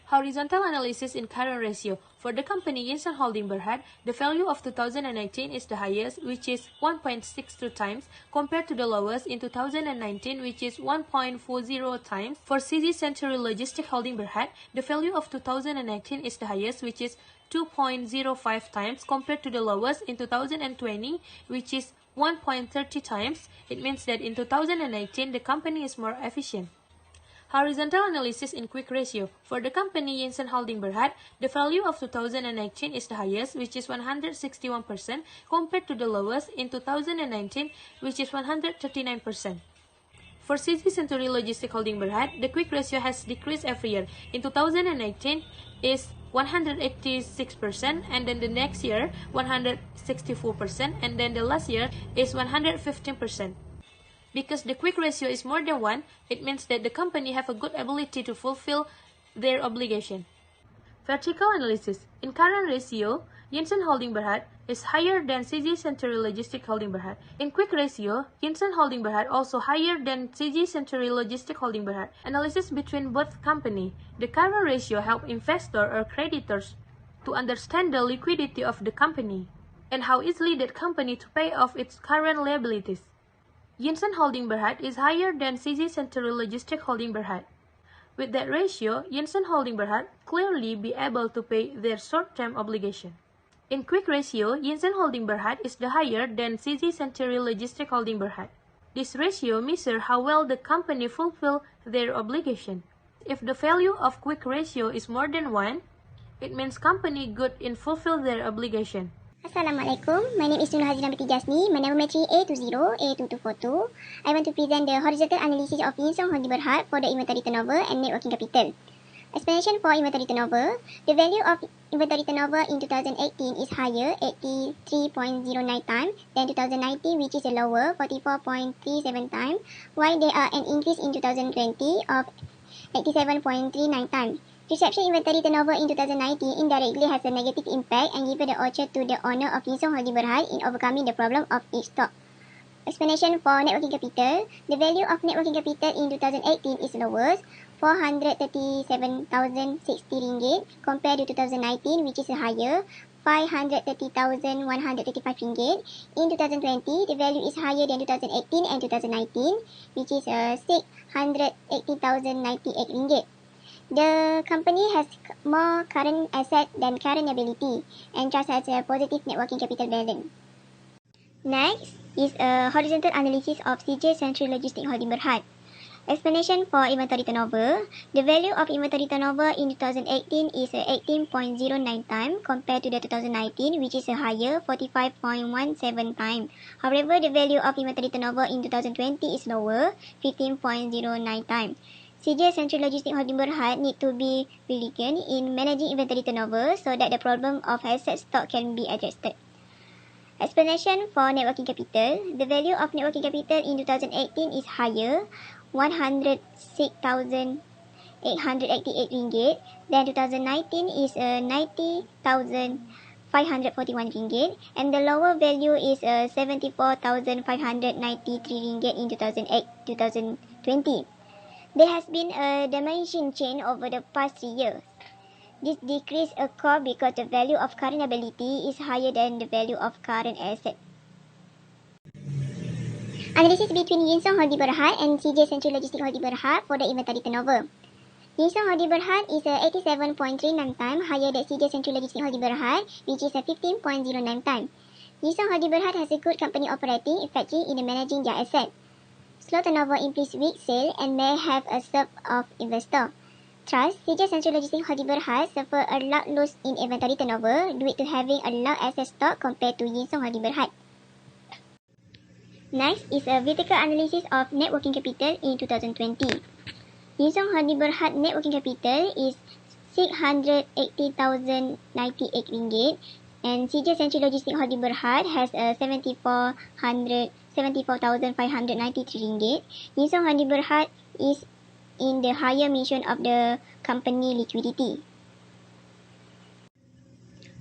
Horizontal analysis in current ratio. For the company Yinson Holding Berhad, the value of 2018 is the highest, which is 1.62 times, compared to the lowest in 2019, which is 1.40 times. For CZ Century Logistic Holding Berhad, the value of 2019 is the highest, which is 2.05 times, compared to the lowest in 2020, which is 1.30 times. It means that in 2019, the company is more efficient. Horizontal analysis in quick ratio. For the company Yinson Holding Berhad, the value of 2019 is the highest, which is 161%, compared to the lowest in 2019, which is 139%. For CZ Century Logistic Holding Berhad, the quick ratio has decreased every year. In 2019 is 186%, and then the next year 164%, and then the last year is 115%. Because the quick ratio is more than 1, it means that the company have a good ability to fulfill their obligation. Vertical analysis. In current ratio, Yinson Holding Berhad is higher than CZ Century Logistic Holding Berhad. In quick ratio, Yinson Holding Berhad also higher than CZ Century Logistic Holding Berhad. Analysis between both company. The current ratio help investor or creditors to understand the liquidity of the company and how easily that company to pay off its current liabilities. Yinson Holding Berhad is higher than CZ Century Logistic Holding Berhad. With that ratio, Yinson Holding Berhad clearly be able to pay their short-term obligation. In quick ratio, Yinson Holding Berhad is the higher than CZ Century Logistic Holding Berhad. This ratio measures how well the company fulfill their obligation. If the value of quick ratio is more than 1, it means company good in fulfill their obligation. Assalamualaikum, my name is SUHAZMI JASNI, my number A20, A2242. I want to present the horizontal analysis of Yinson Holding Berhad for the inventory turnover and net working capital. Explanation for inventory turnover. The value of inventory turnover in 2018 is higher, 83.09 times, than 2019, which is lower, 44.37 times, while there are an increase in 2020 of 87.39 times. Reception inventory turnover in 2019 indirectly has a negative impact and given the orchard to the owner of Yinson Holding Berhad in overcoming the problem of its stock. Explanation for net working capital. The value of net working capital in 2018 is lowest, 437,060 ringgit, compared to 2019, which is higher, 530,135 ringgit. In 2020, the value is higher than 2018 and 2019, which is 680,098 ringgit. The company has more current asset than current liability and thus has a positive net working capital balance. Next is a horizontal analysis of CJ Century Logistic Holding Berhad. Explanation for inventory turnover. The value of inventory turnover in 2018 is 18.09 times compared to the 2019, which is higher, 45.17 times. However, the value of inventory turnover in 2020 is lower, 15.09 times. CJ Century Logistic Holding Berhad need to be vigilant in managing inventory turnover so that the problem of asset stock can be addressed. Explanation for net working capital. The value of net working capital in 2018 is higher, 106,888 ringgit, than 2019 is 90,541 ringgit, and the lower value is 74,593 ringgit in 2020. There has been a diminishing change over the past 3 years. This decrease occurred because the value of current liability is higher than the value of current asset. Analysis between Yinson Holding Berhad and CJ Century Logistic Holding Berhad for the inventory turnover. Yinson Holding Berhad is 87.39 times higher than CJ Century Logistic Holding Berhad, which is 15.09 times. Yinson Holding Berhad has a good company operating effectively in managing their asset. Slow turnover implies weak sale and may have a surplus of investor. Thus, CJ Century Logistic Holding Berhad suffer a large loss in inventory turnover due to having a large asset stock compared to Yinson Holding Berhad. Next is a vertical analysis of net working capital in 2020. Yinson Holding Berhad net working capital is 680,098 ringgit, and CJ Century Logistic Holding Berhad has a 74,593 ringgit. Yinson Holding Berhad is in the higher mention of the company liquidity.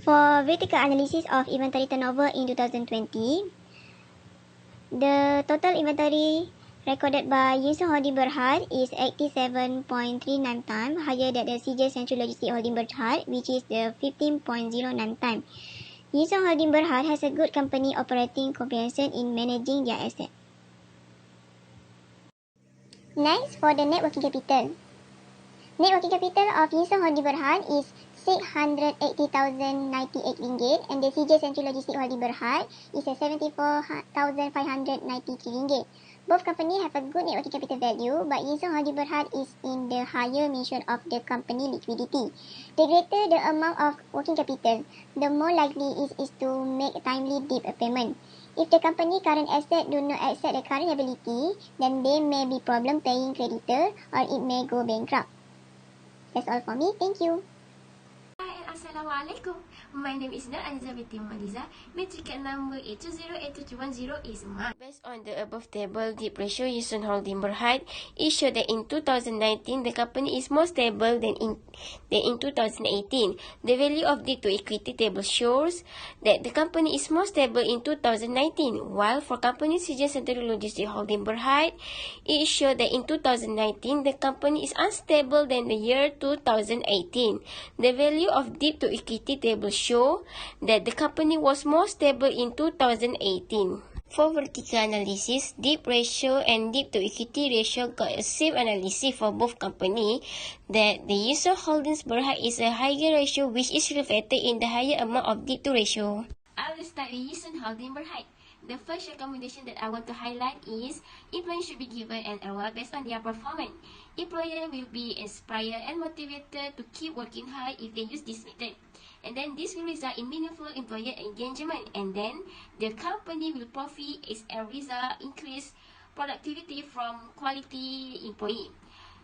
For vertical analysis of inventory turnover in 2020, the total inventory recorded by Yinson Holding Berhad is 87.39 times, higher than the CJ Central Logistic Holding Berhad, which is the 15.09 times. Yinson Holding Berhad has a good company operating comprehension in managing their assets. Next, for the net working capital. Net working capital of Yinson Holding Berhad is RM680,098 and the CJ Central Logistic Holding Berhad is RM74,593. Both companies have a good net working capital value, but Yinson Holding Berhad is in the higher mention of the company liquidity. The greater the amount of working capital, the more likely it is to make timely debt payment. If the company current asset do not exceed the current liability, then there may be problem paying creditor or it may go bankrupt. That's all for me. Thank you. Hi and Assalamualaikum. My name is Nurtilah Maliza. Metric number 8208210 is mine. Based on the above table, debt ratio Yinson Holding Berhad, it showed that in 2019 the company is more stable than in 2018. The value of debt to equity table shows that the company is more stable in 2019, while for company CJ Central Logistic Holding Berhad, it showed that in 2019 the company is unstable than the year 2018. The value of debt to equity table show that the company was more stable in 2018. For vertical analysis, debt ratio and debt to equity ratio got a same analysis for both company, that the Yinson Holding Berhad is a higher ratio which is reflected in the higher amount of debt to ratio. I will start with Yinson Holding Berhad. The first recommendation that I want to highlight is employees should be given an award based on their performance. Employer will be inspired and motivated to keep working hard if they use this method. And then this will result in meaningful employer engagement, and then the company will profit as a result increase productivity from quality employee.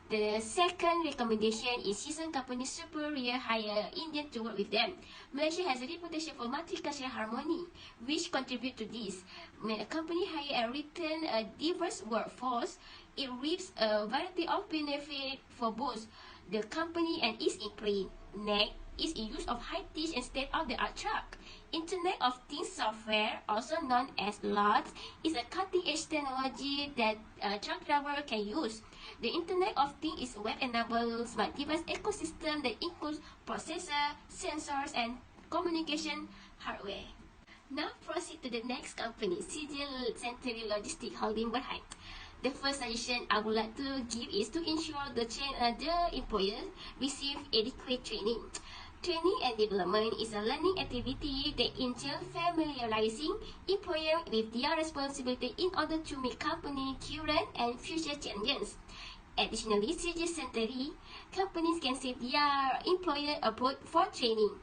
The second recommendation is Yinson company superior hire Indian to work with them. Malaysia has a reputation for multicultural harmony, which contribute to this. When a company hire and retain a diverse workforce, it reaps a variety of benefit for both the company and its employee. Next is the use of high-tech and state-of-the-art truck. Internet of Things software, also known as LOTS, is a cutting-edge technology that a truck driver can use. The Internet of Things is a web-enabled smart device ecosystem that includes processor, sensors, and communication hardware. Now proceed to the next company, CJ Central Logistic Holding Berhad. The first suggestion I would like to give is to ensure the employers receive adequate training. Training and development is a learning activity that entails familiarizing employers with their responsibility in order to meet company current and future challenges. Additionally, CJ Century companies can save their employer abroad for training.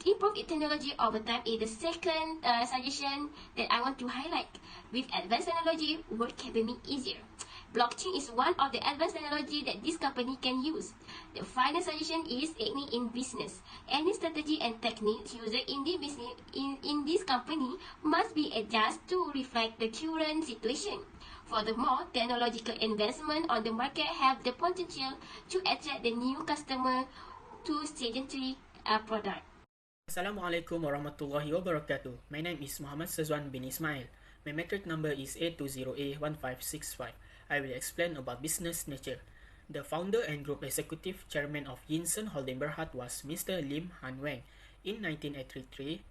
Improve technology over time is the second suggestion that I want to highlight. With advanced technology, work can be made easier. Blockchain is one of the advanced technology that this company can use. The final suggestion is technique in business. Any strategy and technique used in the business in this company must be adjusted to reflect the current situation. Furthermore, technological investment on the market have the potential to attract the new customer to sedentary product. Assalamualaikum warahmatullahi wabarakatuh. My name is Muhammad SYAZWAN bin Ismail. My metric number is 820A1565. I will explain about business nature. The founder and group executive chairman of Yinson Holding Berhad was Mr. Lim Han Wang. In 1983,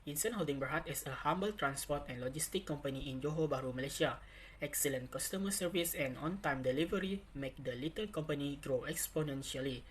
Yinson Holding Berhad is a humble transport and logistic company in Johor Bahru, Malaysia. Excellent customer service and on-time delivery make the little company grow exponentially.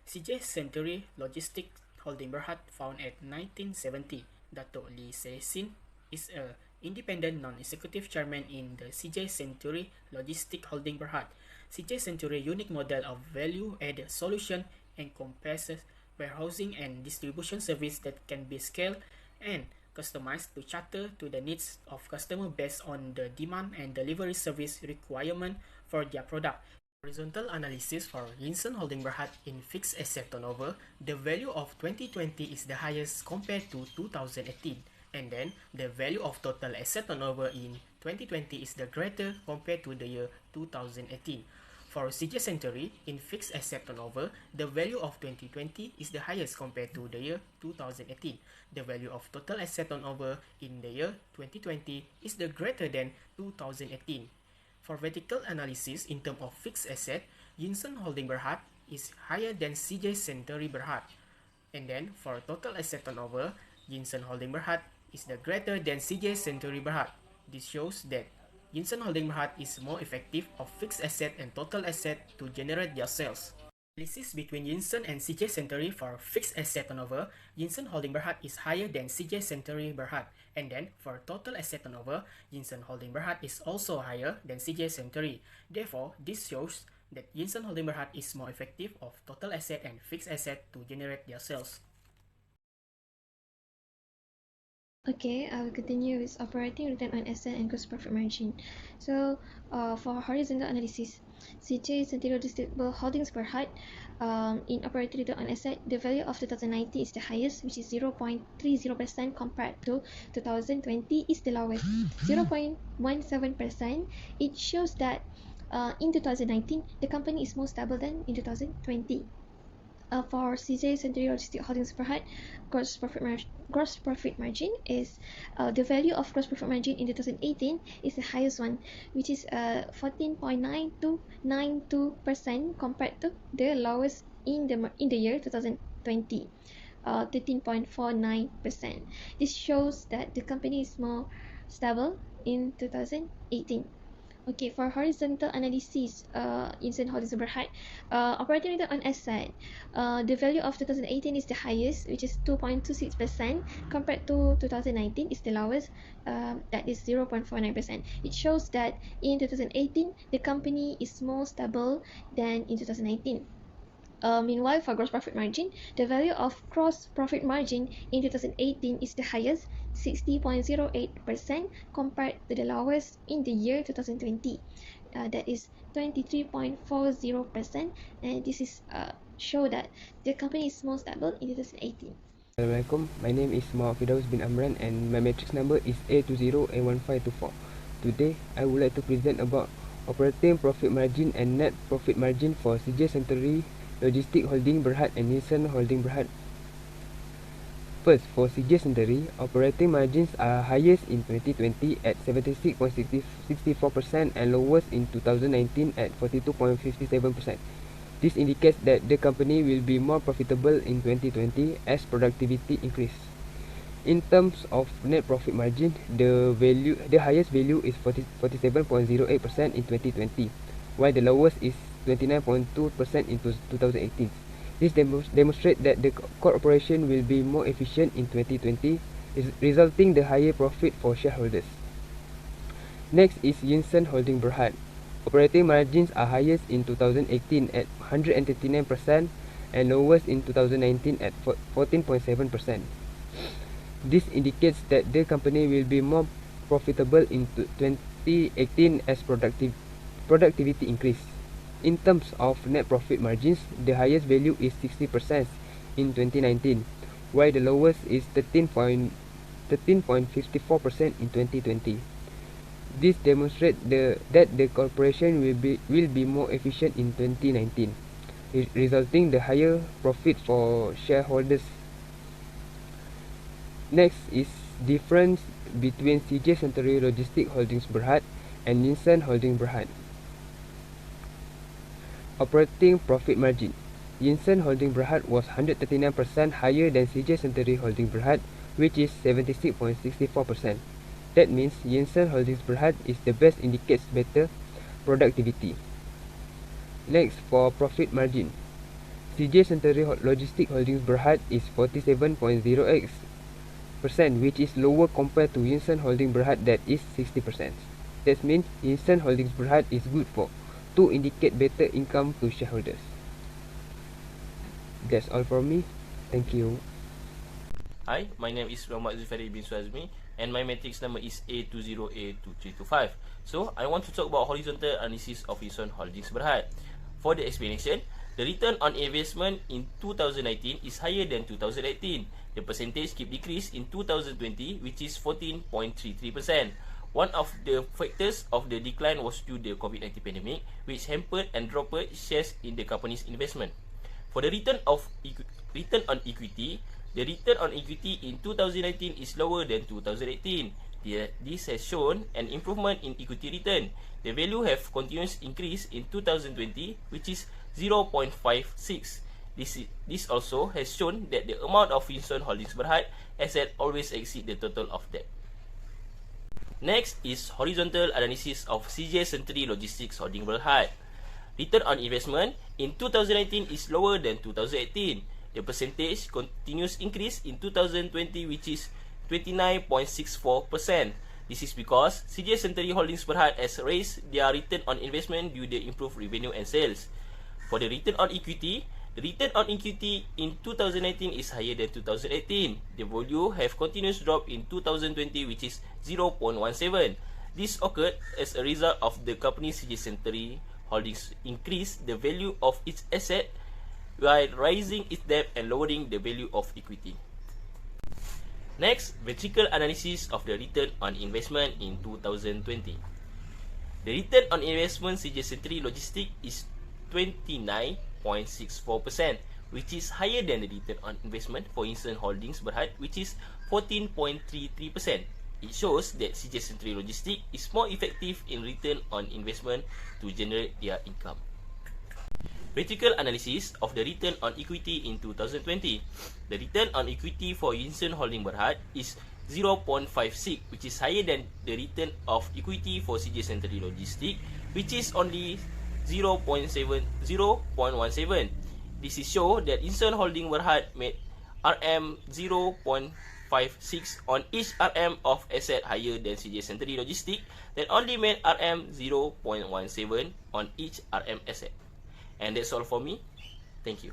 CJ Century Logistic Holding Berhad, found at 1970. Dato' Lee Se-Sin is a independent non-executive chairman in the CJ Century Logistic Holding Berhad. CJ Century unique model of value-added solution encompasses warehousing and distribution service that can be scaled and customized to cater to the needs of customer based on the demand and delivery service requirement for their product. Horizontal analysis for Yinson Holding Berhad in fixed asset turnover, the value of 2020 is the highest compared to 2018. And then, the value of total asset turnover in 2020 is the greater compared to the year 2018. For CJ Century, in fixed asset turnover, the value of 2020 is the highest compared to the year 2018. The value of total asset turnover in the year 2020 is the greater than 2018. For vertical analysis in terms of fixed asset, Yinson Holding Berhad is higher than CJ Century Berhad. And then for total asset turnover, Yinson Holding Berhad is the greater than CJ Century Berhad. This shows that Yinson Holding Berhad is more effective of fixed asset and total asset to generate their sales. Analysis between Yinson and CJ Century for fixed asset turnover, Yinson Holding Berhad is higher than CJ Century Berhad. And then for total asset turnover, Yinson Holding Berhad is also higher than CJ Century. Therefore, this shows that Yinson Holding Berhad is more effective of total asset and fixed asset to generate their sales. Okay, I will continue with operating return on asset and gross profit margin. So, for horizontal analysis, CJ Century Logistic Holdings Berhad, in operating return on asset, the value of 2019 is the highest, which is 0.30% compared to 2020 is the lowest, 0.17%. It shows that in 2019, the company is more stable than in 2020. For CJ Century Logistic Holdings Berhad, gross profit margin is the value of gross profit margin in 2018 is the highest one, which is 14.92% compared to the lowest in the year 2020, 13.49%. This shows that the company is more stable in 2018. Okay, for horizontal analysis, Incent Holdings Berhad, operating return on asset, the value of 2018 is the highest, which is 2.26%, compared to 2019 is the lowest, that is 0.49%. It shows that in 2018, the company is more stable than in 2019. Meanwhile, for gross profit margin, the value of gross profit margin in 2018 is the highest, 60.08%, compared to the lowest in the year 2020, that is 23.40%, and this is show that the company is more stable in 2018. Assalamualaikum, my name is FIRDAUS bin AMRAN and my matrix number is A20A1524. Today, I would like to present about operating profit margin and net profit margin for CJ Century Logistic Holding Berhad and Yinson Holding Berhad. First, for CJ Century, operating margins are highest in 2020 at 76.64% and lowest in 2019 at 42.57%. This indicates that the company will be more profitable in 2020 as productivity increase. In terms of net profit margin, the highest value is 47.08% in 2020, while the lowest is 29.2% in 2018. This demonstrates that the corporation will be more efficient in 2020, resulting the higher profit for shareholders. Next is Yinson Holding Berhad. Operating margins are highest in 2018 at 139% and lowest in 2019 at 14.7%. This indicates that the company will be more profitable in 2018 as productivity increase. In terms of net profit margins, the highest value is 60% in 2019, while the lowest is 13.54% in 2020. This demonstrates that the corporation will be more efficient in 2019, resulting the higher profit for shareholders. Next is difference between CJ Century Logistic Holdings Berhad and Yinson Holding Berhad. Operating profit margin. Yinson Holding Berhad was 139% higher than CJ Century Holding Berhad, which is 76.64%. That means Yinson Holdings Berhad is the best, indicates better productivity. Next, for profit margin. CJ Century Logistic Holdings Berhad is 47.08%, which is lower compared to Yinson Holding Berhad that is 60%. That means Yinson Holdings Berhad is good for to indicate better income to shareholders. That's all from me. Thank you. Hi, my name is ZUFAYRI bin SYAZWAN and my matrix number is A20A2325. So, I want to talk about horizontal analysis of Yinson Holdings Berhad. For the explanation, the return on investment in 2019 is higher than 2018. The percentage keep decrease in 2020, which is 14.33%. One of the factors of the decline was due to the COVID-19 pandemic, which hampered and dropped shares in the company's investment. For the return on equity, the return on equity in 2019 is lower than 2018. This has shown an improvement in equity return. The value have continuous increase in 2020, which is 0.56. This also has shown that the amount of Yinson Holdings Berhad asset always exceed the total of debt. Next is horizontal analysis of CJ Century Logistics Holding Berhad. Return on investment in 2019 is lower than 2018. The percentage continues increase in 2020, which is 29.64%. This is because CJ Century Holdings Berhad has raised their return on investment due to improved revenue and sales. For the return on equity, the return on equity in 2019 is higher than 2018. The value have continuous drop in 2020, which is 0.17. This occurred as a result of the company CJ Century Holdings increase the value of its asset while raising its debt and lowering the value of equity. Next, vertical analysis of the return on investment in 2020. The return on investment CJ Century Logistic is 29.64%, which is higher than the return on investment for Yinson Holdings Berhad, which is 14.33%. It shows that CJ Century Logistic is more effective in return on investment to generate their income. Vertical analysis of the return on equity in 2020. The return on equity for Yinson Holding Berhad is 0.56, which is higher than the return of equity for CJ Century Logistic, which is only 0.17. This is show that Yinson Holding Berhad made RM 0.56 on each RM of asset higher than CJ Century Logistic that only made RM 0.17 on each RM asset. And that's all for me. Thank you.